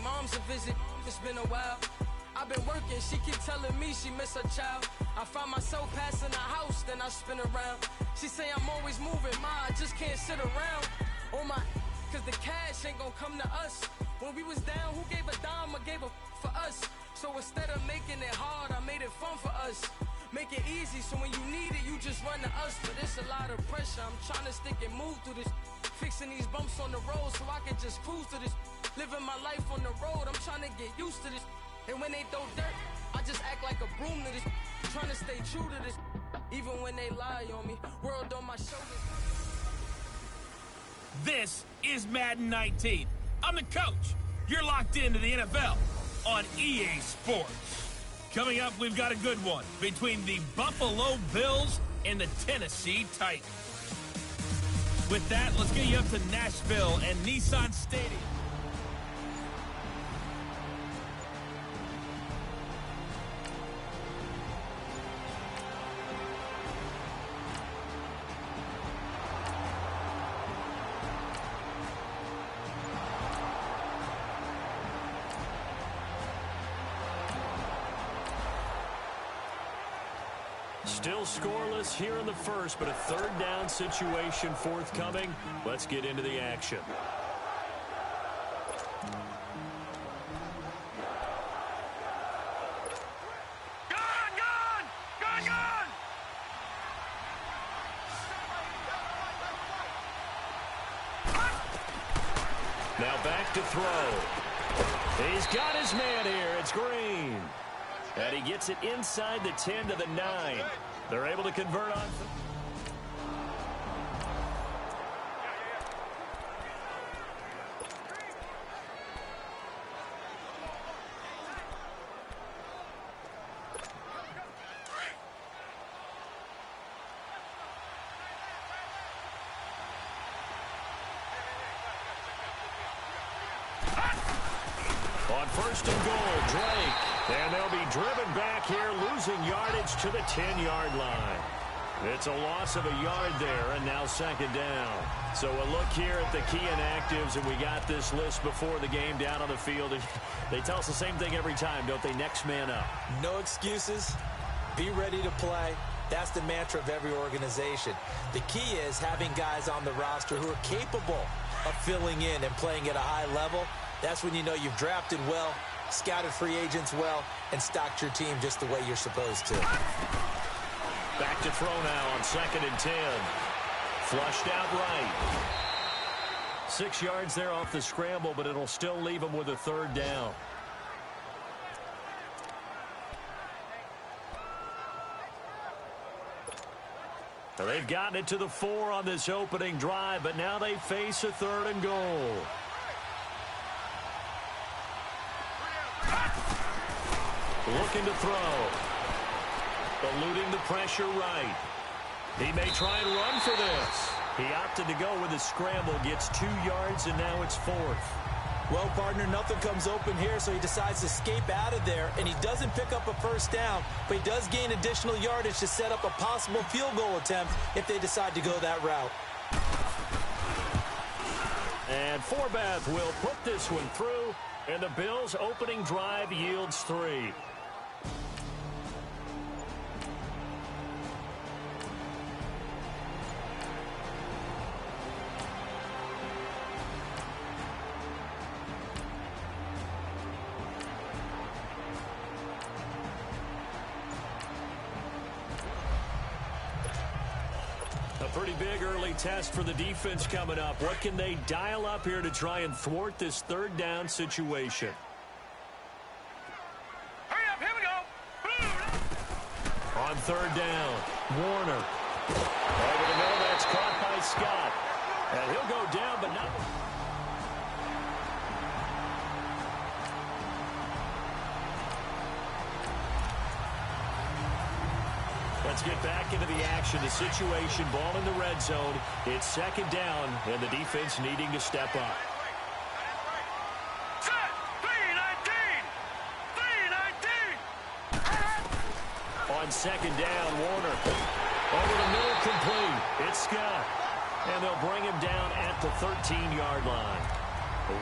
mom's a visit. It's been a while. I've been working, she keep telling me she miss her child. I find myself passing the house, then I spin around. She say I'm always moving, ma, I just can't sit around. Oh my, cause the cash ain't gonna come to us. When we was down, who gave a dime or gave a for us? So instead of making it hard, I made it fun for us. Make it easy, so when you need it, you just run to us. But it's a lot of pressure, I'm trying to stick and move through this. Fixing these bumps on the road so I can just cruise to this. Living my life on the road, I'm trying to get used to this. And when they throw dirt, I just act like a broom to this. Trying to stay true to this. Even when they lie on me, world on my shoulders. This is Madden 19. I'm the coach. You're locked into the NFL on EA Sports. Coming up, we've got a good one between the Buffalo Bills and the Tennessee Titans. With that, let's get you up to Nashville and Nissan Stadium. Still scoreless here in the first, but a third down situation forthcoming. Let's get into the action. Now back to throw. He's got his man here. It's Green. And he gets it inside the 10 to the 9. They're able to convert on. On first and goal, Drake. And they'll be driven back here, losing yardage to the 10-yard line. It's a loss of a yard there, and now second down. So a look here at the key inactives, and we got this list before the game down on the field. They tell us the same thing every time, don't they? Next man up. No excuses. Be ready to play. That's the mantra of every organization. The key is having guys on the roster who are capable of filling in and playing at a high level. That's when you know you've drafted well, scouted free agents well, and stocked your team just the way you're supposed to. Back to throw now on 2nd and 10. Flushed out right. 6 yards there off the scramble, but it'll still leave him with a third down. Well, they've gotten it to the 4 on this opening drive, but now they face a 3rd and goal. Looking to throw. Eluding the pressure right. He may try and run for this. He opted to go with a scramble, gets 2 yards, and now it's 4th. Well, partner, nothing comes open here, so he decides to escape out of there, and he doesn't pick up a first down, but he does gain additional yardage to set up a possible field goal attempt if they decide to go that route. And Forbath will put this one through, and the Bills' opening drive yields 3. Pretty big early test for the defense coming up. What can they dial up here to try and thwart this third down situation? Hurry up, here we go. On third down, Warner. Over the middle, that's caught by Scott. And he'll go down, but not... Let's get back into the action. The situation, ball in the red zone. It's second down, and the defense needing to step up. Set! 3-19! 3-19! On second down, Warner. Over the middle, complete. It's Scott. And they'll bring him down at the 13-yard line.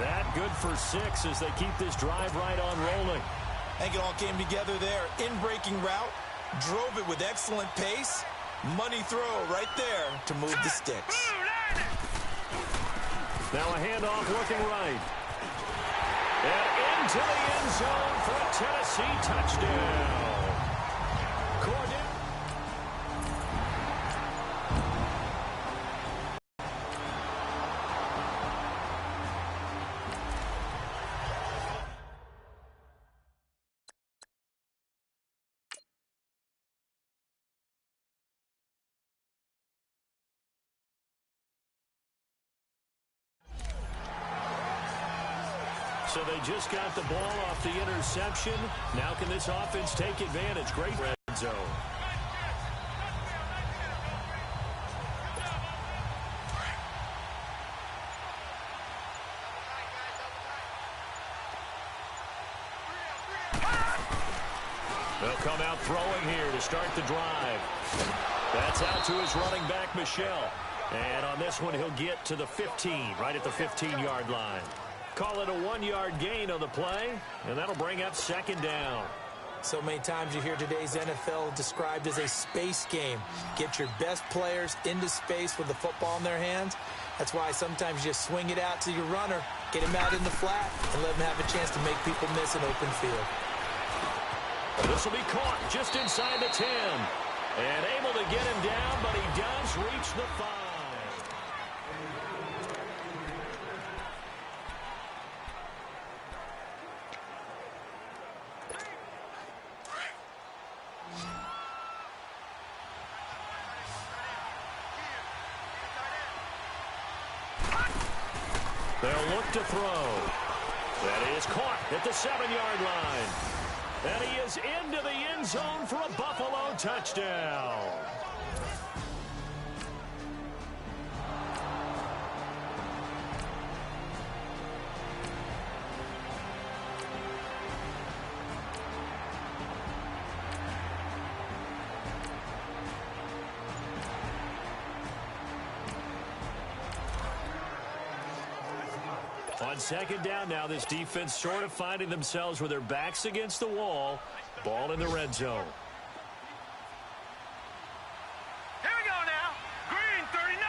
That good for 6 as they keep this drive right on rolling. I think it all came together there. In-breaking route, drove it with excellent pace. Money throw right there to move the sticks. Now a handoff looking right. And into the end zone for a Tennessee touchdown. Cordell. So they just got the ball off the interception. Now can this offense take advantage? Great red zone. They'll come out throwing here to start the drive. That's out to his running back, Michelle. And on this one, he'll get to the 15, right at the 15-yard line. Call it a 1-yard gain on the play, and that'll bring up second down. So many times you hear today's NFL described as a space game. Get your best players into space with the football in their hands. That's why sometimes you just swing it out to your runner, get him out in the flat, and let him have a chance to make people miss an open field. This will be caught just inside the 10. And able to get him down, but he does reach the 5. They'll look to throw. That is caught at the 7-yard line. And he is into the end zone for a Buffalo touchdown. On second down now, this defense sort of finding themselves with their backs against the wall. Ball in the red zone. Here we go now. Green 39.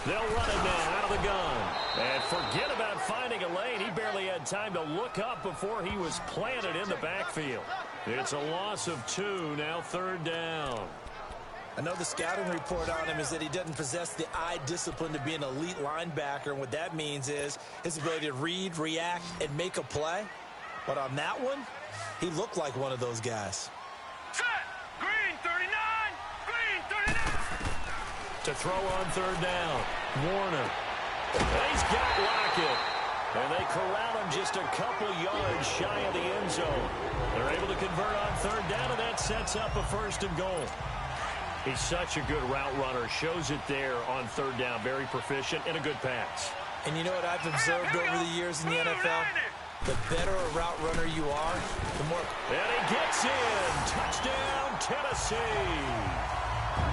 They'll run it now out of the gun. And forget about finding a lane. He barely had time to look up before he was planted in the backfield. It's a loss of 2, now third down. I know the scouting report on him is that he doesn't possess the eye discipline to be an elite linebacker. And what that means is his ability to read, react, and make a play. But on that one, he looked like one of those guys. Set. Green 39. Green 39. To throw on third down, Warner. And he's got Lockett. And they corral him just a couple yards shy of the end zone. They're able to convert on third down, and that sets up a 1st and goal. He's such a good route runner. Shows it there on third down. Very proficient and a good pass. And you know what I've observed over the years in the NFL? The better a route runner you are, the more... And he gets in. Touchdown, Tennessee.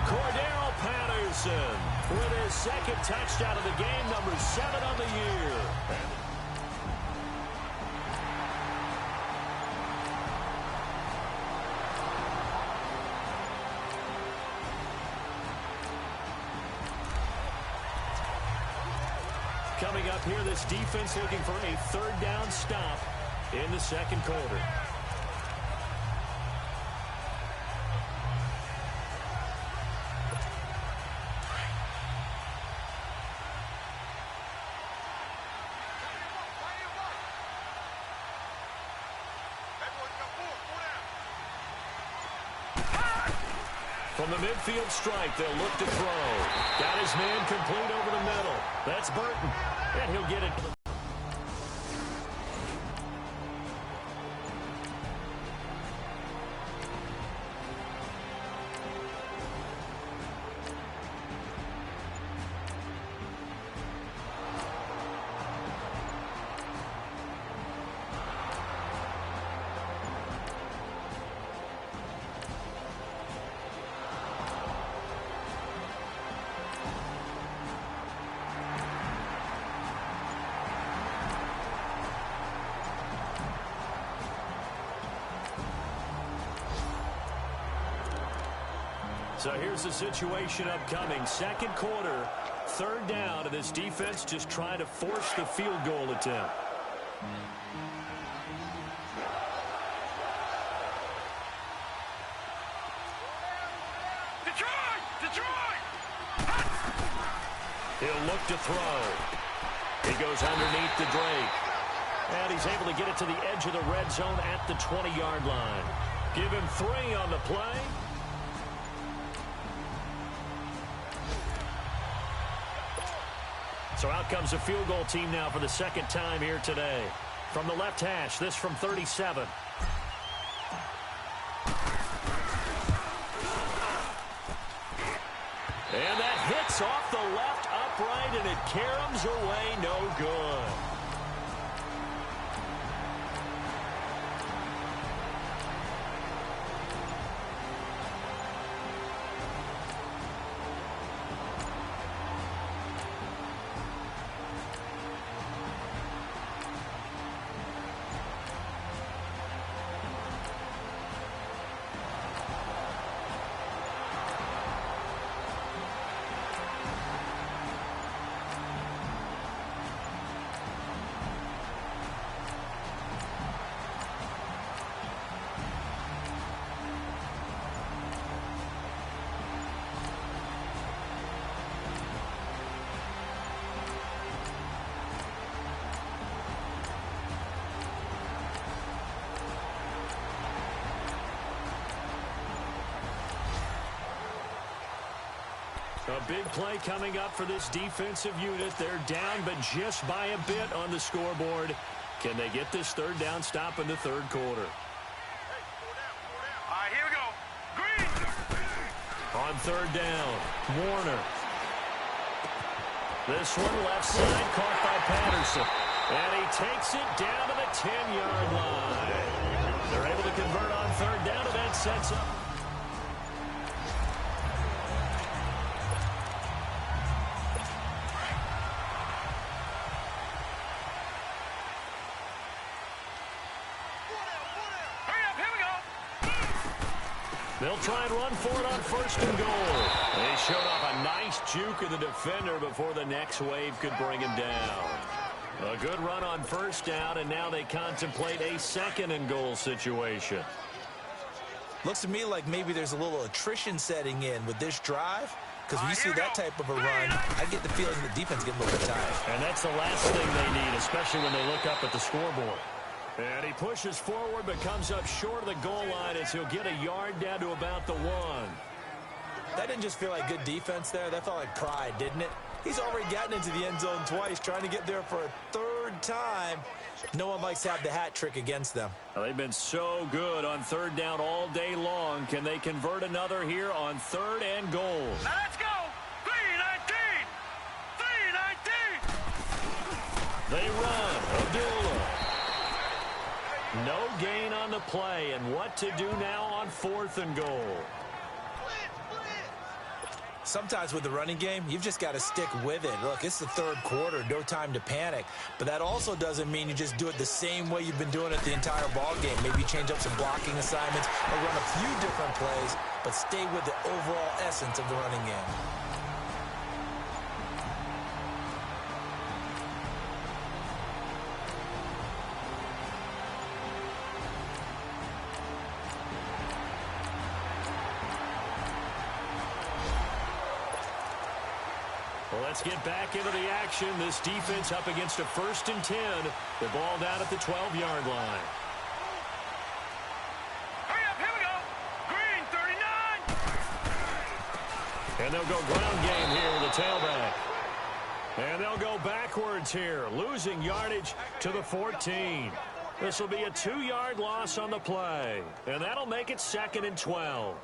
Cordell Patterson with his 2nd touchdown of the game, number 7 on the year. Coming up here, this defense looking for a third down stop in the 2nd quarter. From the midfield strike, they'll look to throw. Got his man complete over the middle. That's Burton, and he'll get it. So here's the situation upcoming. Second quarter, third down, and this defense just trying to force the field goal attempt. Detroit! He'll look to throw. He goes underneath to Drake. And he's able to get it to the edge of the red zone at the 20-yard line. Give him 3 on the play. So out comes the field goal team now for the second time here today. From the left hash, this from 37. And that hits off the left upright, and it caroms away no good. A big play coming up for this defensive unit. They're down, but just by a bit on the scoreboard. Can they get this third down stop in the third quarter? All right, here we go. Green! On third down, Warner. This one left side caught by Patterson. And he takes it down to the 10-yard line. They're able to convert on third down, and that sets up. They'll try and run for it on first and goal. They showed off a nice juke of the defender before the next wave could bring him down. A good run on first down, and now they contemplate a second and goal situation. Looks to me like maybe there's a little attrition setting in with this drive. Because when you see that type of a run, I get the feeling the defense getting a little bit tired. And that's the last thing they need, especially when they look up at the scoreboard. And he pushes forward, but comes up short of the goal line as he'll get a yard down to about the 1. That didn't just feel like good defense there. That felt like pride, didn't it? He's already gotten into the end zone twice, trying to get there for a third time. No one likes to have the hat trick against them. Well, they've been so good on third down all day long. Can they convert another here on third and goal? Now let's go! 3-19! 3-19! They run. Abdullah. No gain on the play, and what to do now on fourth and goal? Sometimes with the running game, you've just got to stick with it. Look, it's the third quarter, no time to panic. But that also doesn't mean you just do it the same way you've been doing it the entire ball game. Maybe change up some blocking assignments or run a few different plays, but stay with the overall essence of the running game. Well, let's get back into the action. This defense up against a 1st and 10. The ball down at the 12-yard line. Hurry up, here we go. Green, 39. And they'll go ground game here with the tailback. And they'll go backwards here, losing yardage to the 14. This will be a 2-yard loss on the play. And that'll make it 2nd and 12.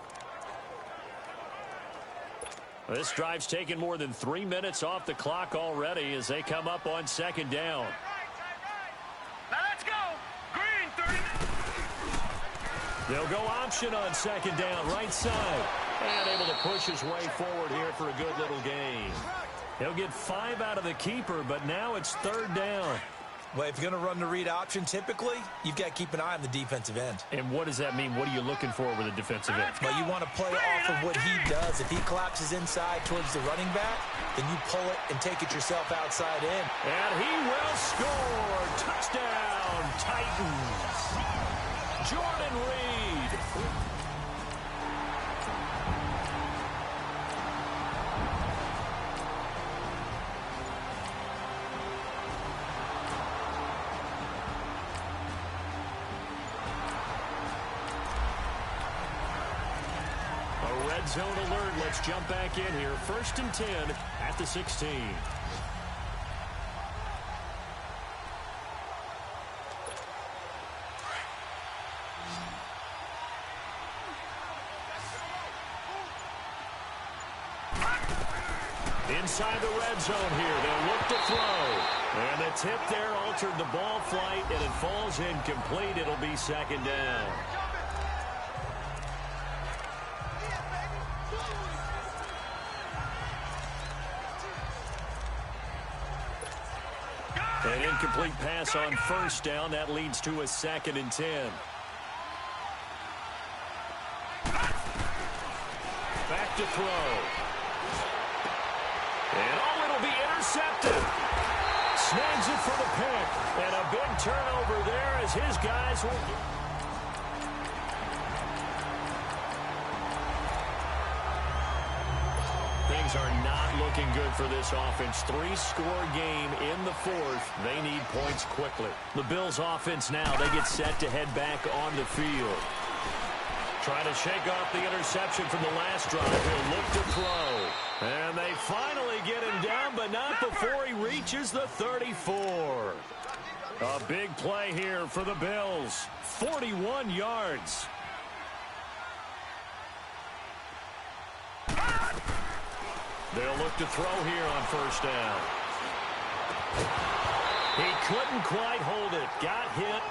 This drive's taken more than 3 minutes off the clock already as they come up on 2nd down. Now let's go. Green, 39. They'll go option on 2nd down, right side. And able to push his way forward here for a good little gain. He'll get 5 out of the keeper, but now it's 3rd down. Well, if you're going to run the read option, typically, you've got to keep an eye on the defensive end. And what does that mean? What are you looking for with a defensive end? Well, you want to play off of what he does. If he collapses inside towards the running back, then you pull it and take it yourself outside in. And he will score. Touchdown, Titans. Jordan Reed. Red zone alert. Let's jump back in here. 1st and 10 at the 16. Inside the red zone here. They'll look to throw. And the tip there altered the ball flight, and it falls incomplete. It'll be 2nd down. An incomplete pass on 1st down. That leads to a 2nd and 10. Back to throw. And it'll be intercepted. Snags it for the pick. And a big turnover there as his guys will... Things are not looking good for this offense. 3-score game in the 4th. They need points quickly. The Bills offense now, they get set to head back on the field. Trying to shake off the interception from the last drive. He'll look to throw. And they finally get him down, but not before he reaches the 34. A big play here for the Bills. 41 yards. They'll look to throw here on 1st down. He couldn't quite hold it. Got hit.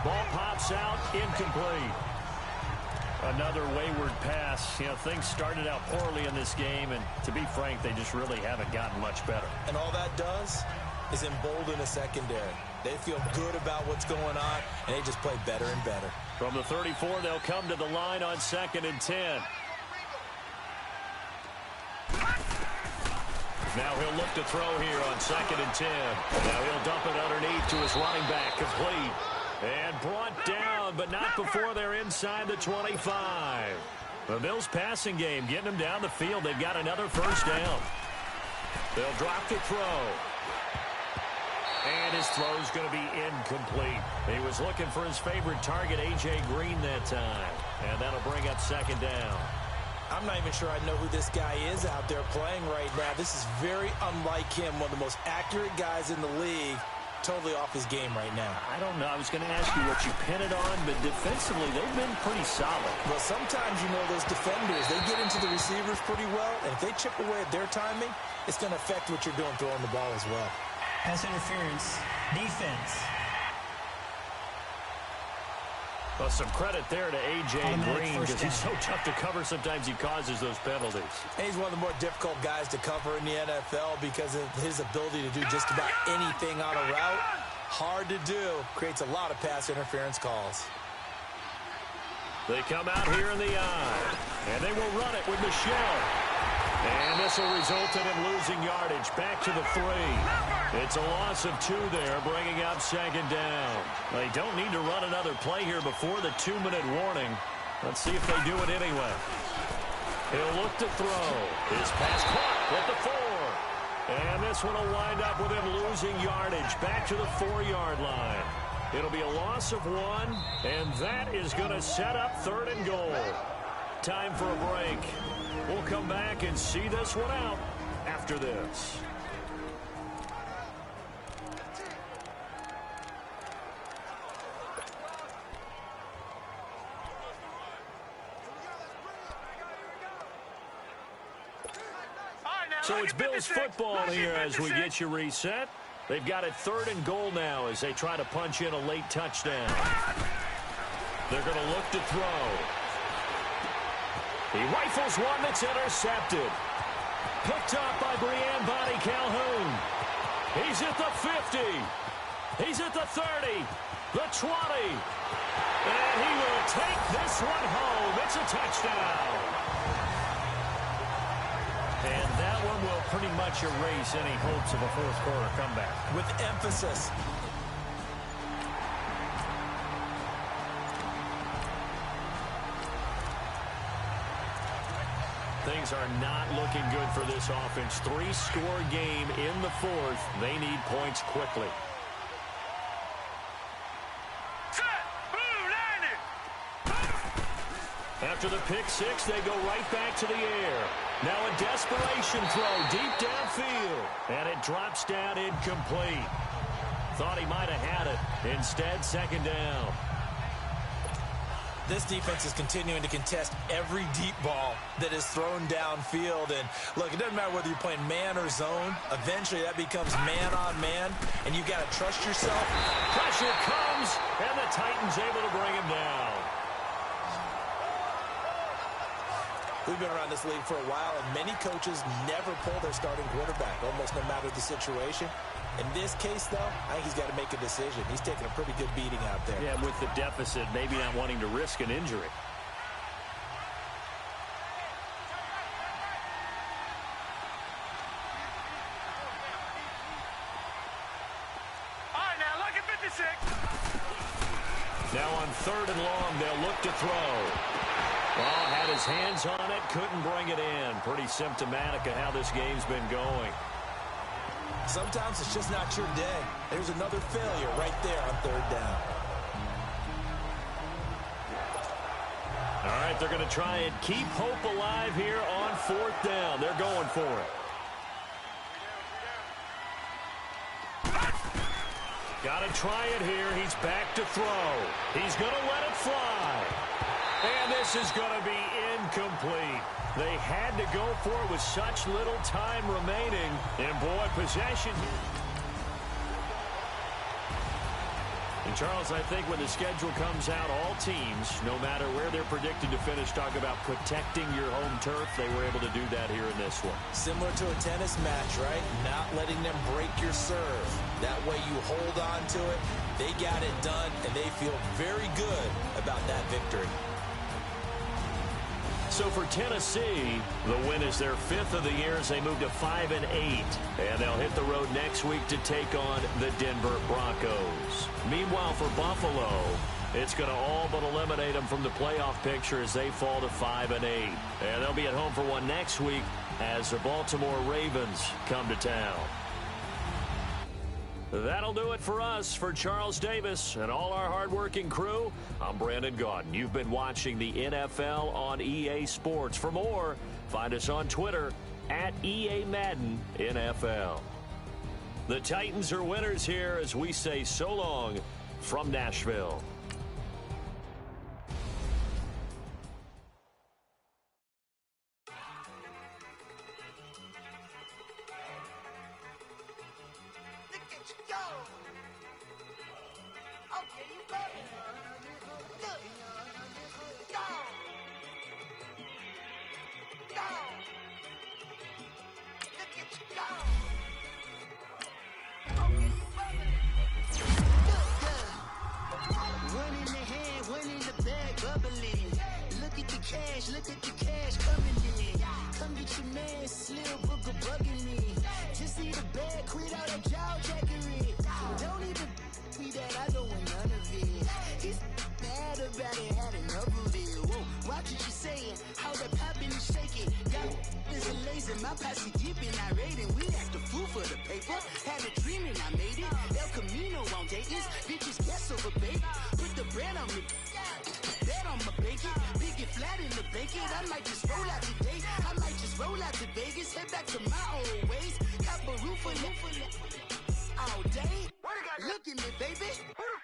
Ball pops out. Incomplete. Another wayward pass. You know, things started out poorly in this game, and to be frank, they just really haven't gotten much better. And all that does is embolden a secondary. They feel good about what's going on, and they just play better and better. From the 34, they'll come to the line on 2nd and 10. Now he'll look to throw here on 2nd and 10. Now he'll dump it underneath to his running back. Complete. And brought down, but not before they're inside the 25. The Bills passing game getting them down the field. They've got another 1st down. They'll drop the throw. And his throw's going to be incomplete. He was looking for his favorite target, A.J. Green, that time. And that'll bring up 2nd down. I'm not even sure I know who this guy is out there playing right now. This is very unlike him, one of the most accurate guys in the league. Totally off his game right now. I don't know. I was going to ask you what you pin it on, but defensively, they've been pretty solid. Well, sometimes, you know, those defenders, they get into the receivers pretty well, and if they chip away at their timing, it's going to affect what you're doing throwing the ball as well. Pass interference, defense. Well, some credit there to A.J. Green because he's so tough to cover. Sometimes he causes those penalties. And he's one of the more difficult guys to cover in the NFL because of his ability to do just about anything on a route. Hard to do. Creates a lot of pass interference calls. They come out here in the eye, and they will run it with Michelle. And this will result in him losing yardage back to the 3. It's a loss of 2 there, bringing up 2nd down. They don't need to run another play here before the 2-minute warning. Let's see if they do it anyway. He'll look to throw. His pass caught at the 4. And this one will wind up with him losing yardage back to the 4-yard line. It'll be a loss of 1, and that is going to set up 3rd and goal. Time for a break. We'll come back and see this one out after this. So it's Bills football here as we get you reset. They've got it 3rd and goal now as they try to punch in a late touchdown. They're going to look to throw. He rifles one that's intercepted. Picked up by Brian Body Calhoun. He's at the 50. He's at the 30, the 20, and he will take this one home. It's a touchdown. And that one will pretty much erase any hopes of a fourth quarter comeback. With emphasis. Things are not looking good for this offense. 3-score game in the fourth. They need points quickly. Set. Blue landing. After the pick six, they go right back to the air. Now a desperation throw deep downfield. And it drops down incomplete. Thought he might have had it. Instead, second down. This defense is continuing to contest every deep ball that is thrown downfield. And, look, it doesn't matter whether you're playing man or zone. Eventually, that becomes man-on-man, and you've got to trust yourself. Pressure comes, and the Titans able to bring him down. We've been around this league for a while, and many coaches never pull their starting quarterback, almost no matter the situation. In this case, though, I think he's got to make a decision. He's taking a pretty good beating out there. Yeah, with the deficit, maybe not wanting to risk an injury. All right, now look at 56. Now on 3rd and long, they'll look to throw. Oh, had his hands on it, couldn't bring it in. Pretty symptomatic of how this game's been going. Sometimes it's just not your day. There's another failure right there on 3rd down. All right, they're going to try and keep hope alive here on 4th down. They're going for it. Got to try it here. He's back to throw. He's going to let it fly. And this is going to be incomplete. They had to go for it with such little time remaining. And, boy, possession. And, Charles, I think when the schedule comes out, all teams, no matter where they're predicted to finish, talk about protecting your home turf. They were able to do that here in this one. Similar to a tennis match, right? Not letting them break your serve. That way you hold on to it. They got it done, and they feel very good about that victory. So for Tennessee, the win is their 5th of the year as they move to 5-8. And they'll hit the road next week to take on the Denver Broncos. Meanwhile, for Buffalo, it's going to all but eliminate them from the playoff picture as they fall to 5-8. And they'll be at home for one next week as the Baltimore Ravens come to town. That'll do it for us. For Charles Davis and all our hardworking crew, I'm Brandon Gaudin. You've been watching the NFL on EA Sports. For more, find us on Twitter at EA Madden NFL. The Titans are winners here as we say so long from Nashville. Look at the cash coming in. Come get your man, Slim Booker bugging me. Just see the bag, quit all that jaw jackery. Don't even me that I don't want none of it. He's mad about it, had enough of it. Whoa, watch what you saying, how that poppin' and shaking. Got is a lazy, my posse dipping, I raiding. We act a fool for the paper. Had a dream and I made it. El Camino on Dayton's, bitches guess over bait. Put the bread on me. Bet on my bacon, big it flat in the bacon. I might just roll out today. I might just roll out to Vegas, head back to my old ways. Cop a roof all day. Look at me, baby.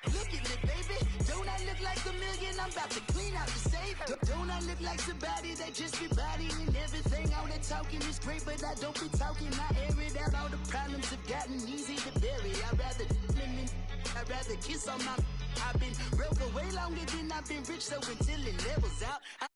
Look at me, baby. Don't I look like a million? I'm about to clean out the safe. Don't I look like somebody that just be bodying everything? All that talking is great, but I don't be talking. I air it out. All the problems have gotten easy to bury. I'd rather kiss on my. I've been broke away longer than I've been rich, so until it levels out.